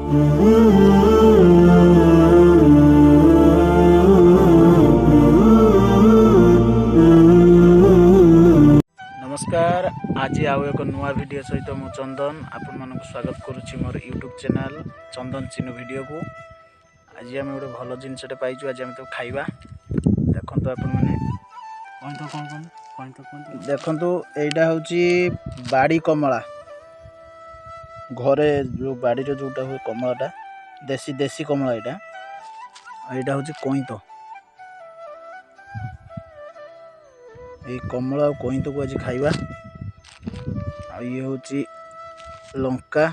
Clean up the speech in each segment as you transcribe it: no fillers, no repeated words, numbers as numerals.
नमस्कार। आज आउ एक नुआ वीडियो सहित मु चंदन आपण मानक स्वागत करुच्ची मोर यूट्यूब चैनल चंदन चिनु वीडियो को। आज आम गोटे भल जिनसटे पाइचु। आज आम तो खाइबा देखु आपण मैंने देखु एटा हूँ बाड़ी कमला घरे जो बाड़ी जोटा हुए कमलाटा देसी देसी कमला यहाँ हूँ कईंत। ये कमला और कईंत को आज खाइबा। ये हूँ लंका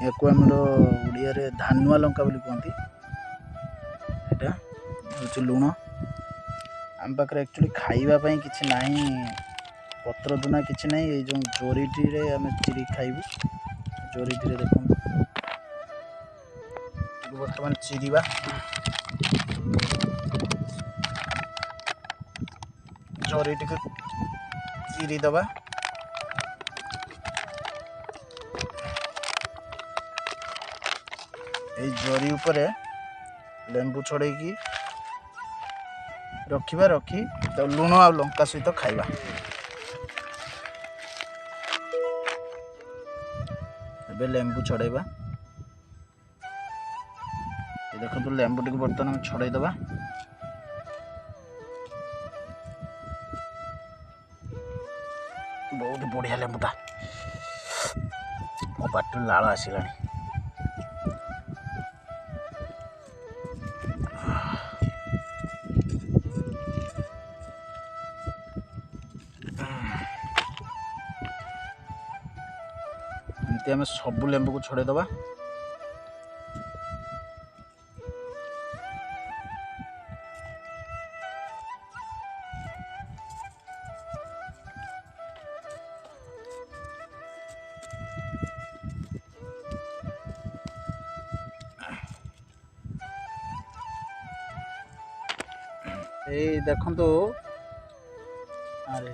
या उड़िया रे धानुआ लंका बोली कहती। यहाँ हूँ लुण आम पाखे एक्चुअली खाइबापी किसी ना पत्र दुना किसी ना ये जो जोरीटी रे आम चिरी खाइबू। जोरीटी रे देखो बर्तमान चिरीबा जोरीटी को चिरी दबा। ये जरी उपरे लेंबू छड़ेकी रखिबा रखी तो लुण आ लंका सहित खाइबा। एबे लेंबू छड़ेबा। देखो लेंबू टी बर्तमान छड़े दबा। बहुत बढ़िया लेंबूटा मो पाटी लाल आसला। एमती आम सबू लेंबू को छड़े दबा। ये देखो अरे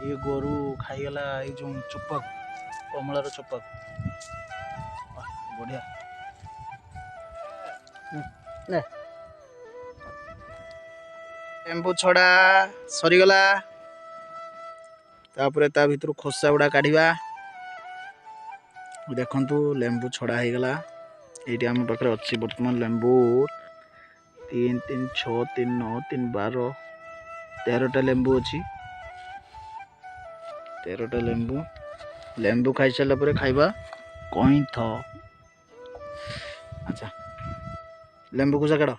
ये गोरु खाईगला ये जो चोपक कमलार चोपक बढ़िया लेंबू छड़ा सरीगला। तापर ता भीतर खोसा गुड़ा काढ़ा। देखु लेंबू छड़ा हो गला। ये आम पाखे अच्छी बर्तमान लेंबू 3 3 6 3 9 3 12 13टा लेंबू अच्छी। 13टा लेंबू लेंबू खाई सारा पर खाइबा कईंथ। अच्छा लेंबू को सकाड़।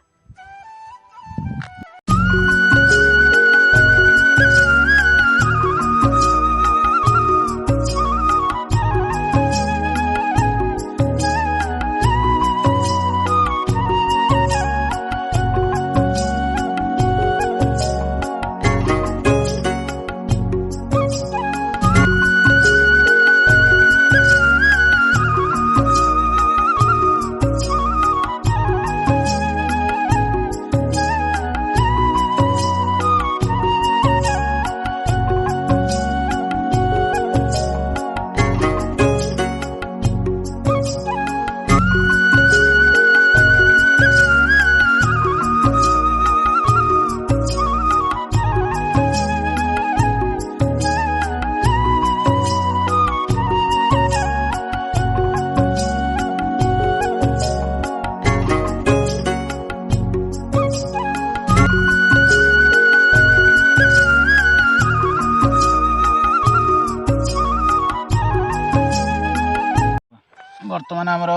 बर्तमान आमर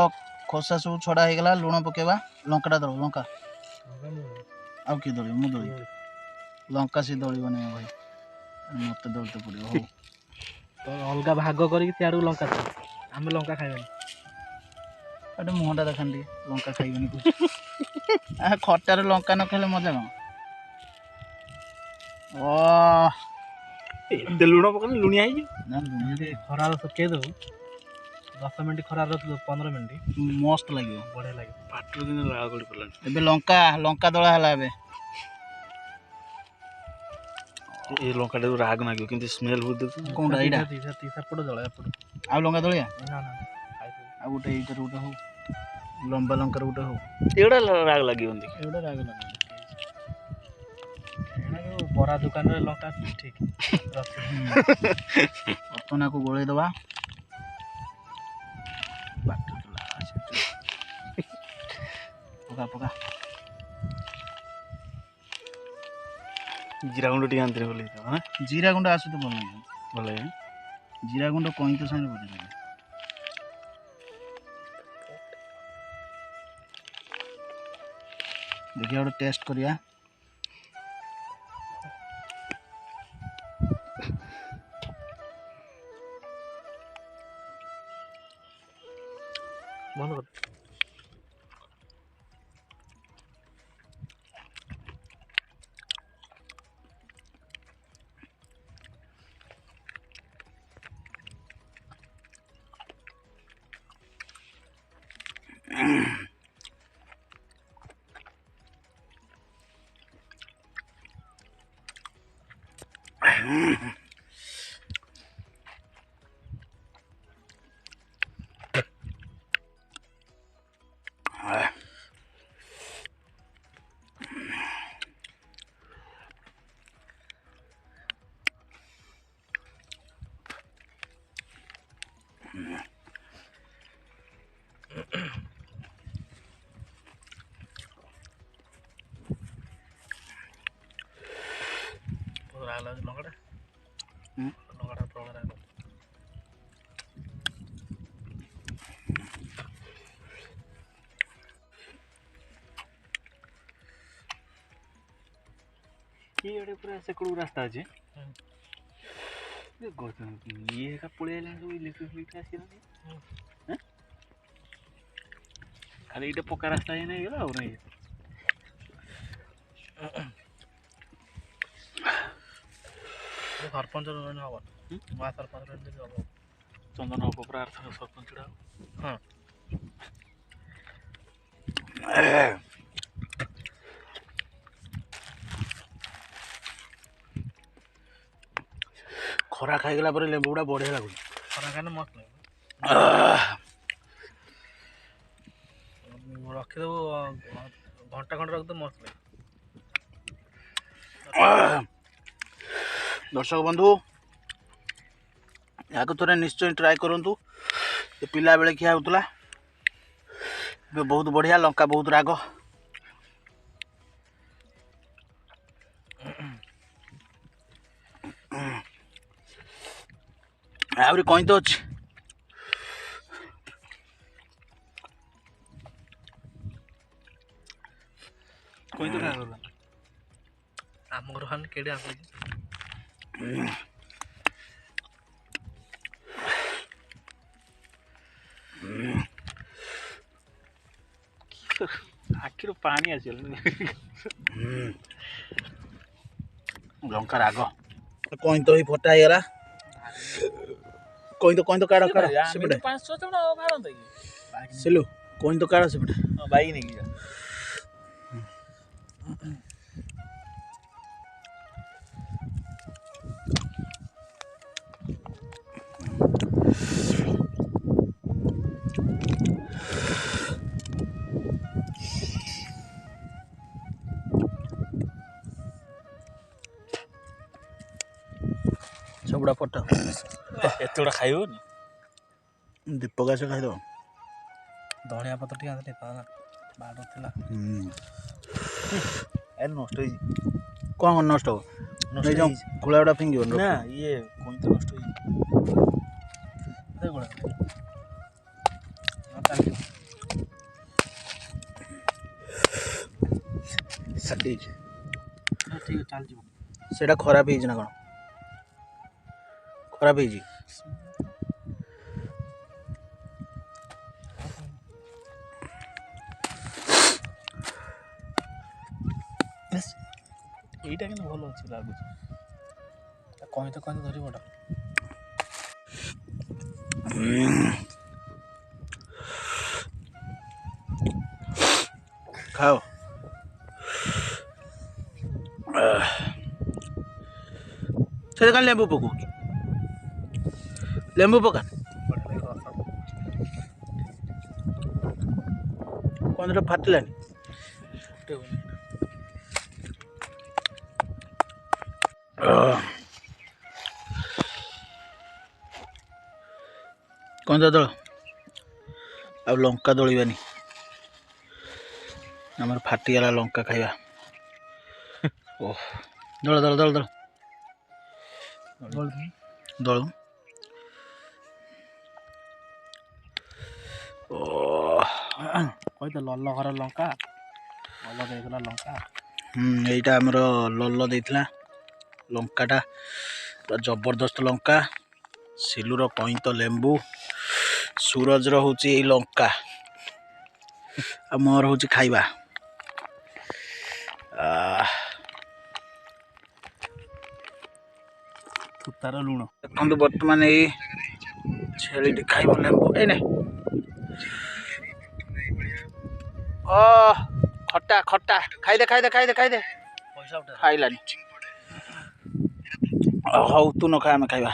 खोसा सब छड़ा हो गला। लुण पकेबा लंकाटा दल लंका आउ किए दल मु दल लंका सी दलबन भाई मत दलते पड़ो। हो तो अलग भाग कर लंका आम लंका खाइबा अरे मुहटा देखान टे लंका खाइबनी खटार लंका न खाइले मजा कौन। लुण पक लुणिया खरार सुखे दो 10 मिनट खरार रख 15 मिनट मस्त लगे बढ़िया लगे। पाटर दिन लाग गड़ी पड़ला। एबे लंका लंका दला हला एबे ये लंका टे राग ना किंतु स्मेल हो दे कोनडा एडा तीसा तीसा पड़ दला एपड़ आ लंका दलिया ना ना आ गोटे एटर गोटे हो लंबा लंकार गोटे हो एगुड़ा राग लगे एगुड़ा राग लगे बरा दुकान रे लंका ठीक पतना को गोले दबा पका पका जीरा गुंड टी आंतरे बोले हां जीरा गुंड आसु तो भल भले जीरा गुंड कहीं तो सामने बोले देखिए गोटे टेस्ट करिया बंद कर लंगड़ा लंगड़ा प्रबल राग ये पूरा से कड़ू रास्ता अच्छे ये का पड़े सब इलेक्ट्रिक आसी खाली ये पक्का रास्ता ही नहीं गला और नहीं सरपंच हम माँ सरपंच हम चंदन हम पूरा सरपंच हाँ खरा खाईगला पर लेंबू गुड़ा बढ़िया लगुच खरा खाने मस्त लगे रखिदेव घंटा खंड रखिदेव मस्त लगे दर्शक बंधु या थे निश्चय ट्राए करूँ पिला बेले खिया होता बहुत बढ़िया लंका बहुत राग आहरी कहीं तो अच्छे कोई तो राग आम घर खाने केड़े आस आखिर पानी आस लंका राग कहीं तो ही फटा ହେଇଗଲା कहीं तो काढ़ काढ़ सेपटे 500 जण भारत सिलु कहीं तो काढ़ सेपटे बाइक नहीं गया सबुड़ा फटा एत गुड़ा खाइब दीपक आस खाईद धनिया पत्र टी आनते बाड़ थिला ए नष्ट होई कौन नष्ट हो नहीं जाऊँ खुला गुड़ा फिंगी ना ये कोई तो नष्ट होई दे गुड़ा सटी ठीक है चल जीव सेटा खराब ही ना कौन खराब ही এইটা কিন্তু ভালো আছে লাগুছে কই তো ধরিবটা खाओ से का लेंबू पकौ लेंबू पका କଇଁଥଟା ଫାଟିଲାନି। କଇଁଥା ଦଳ ଆଉ ଲଙ୍କା ଦଳିବାନି, ଆମର ଫାଟିଗଲା ଲଙ୍କା ଖାଇବା। ଓହ ଦଳ ଦଳ ଦଳ ଦଳ ଦଳ କହିତ ଲଲ ଘର ଲଙ୍କା, ଲଲ ଦେଇଥିଲା ଲଙ୍କା। ଏଇଟା ଆମର ଲଲ ଦେଇଥିଲା ଲଙ୍କାଟା, ପୁରା ଜବରଦସ୍ତ ଲଙ୍କା। ସିଲୁର କଇଁତ ଲେମ୍ବୁ, ସୁରଜର ହେଉଛି ଏଇ ଲଙ୍କା, ଆଉ ମୋର ହେଉଛି ଖାଇବା। ତାର ଲୁଣ ଦେଖନ୍ତୁ ବର୍ତ୍ତମାନ ଏଇ ଛେଳିଟି ଖାଇବ ଲେମ୍ବୁ। ଏଇନେ ଖଟା ଖଟା ଖାଇଦେ ଖାଇଦେ ଖାଇଦେ ଖାଇଦେ, ପଇସା ଉଠା ଖାଇଲାନି। ହଉ ତୁ ନ ଖାଇ ଆମେ ଖାଇବା।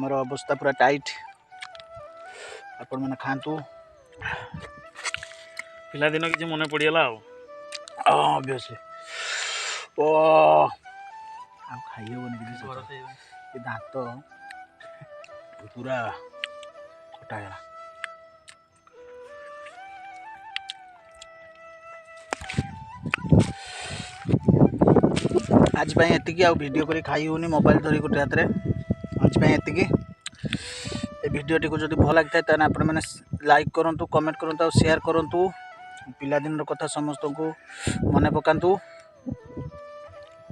आमर अवस्था पूरा टाइट आपण मैंने खातु पिला दिन किसी मन पड़गला ऑब्वियसली ओ खाई हेबनी कि दांत पूरा खटा गला आज एतिकी आ वीडियो करी खाई होनी मोबाइल धरी गोटे हाथ में आज एतिकी ए वीडियोटी को जब भल लगी था आपण मैंने लाइक करूँ कमेंट करूँ और शेयर करूँ पिलादिन कथा समस्त को मन पकातु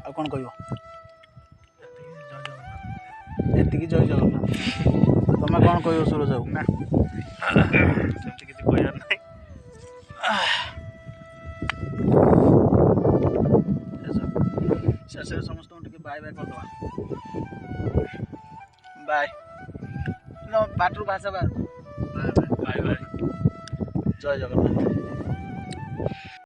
आ कौन कह एतिकी जय जगन्नाथ तुम कौन कह सूरज बाबू ना किसी कहर ना शेष समस्त बाय बाय कर बाय बाटू भाषा बाय बाय बाय बाय जय जगन्नाथ।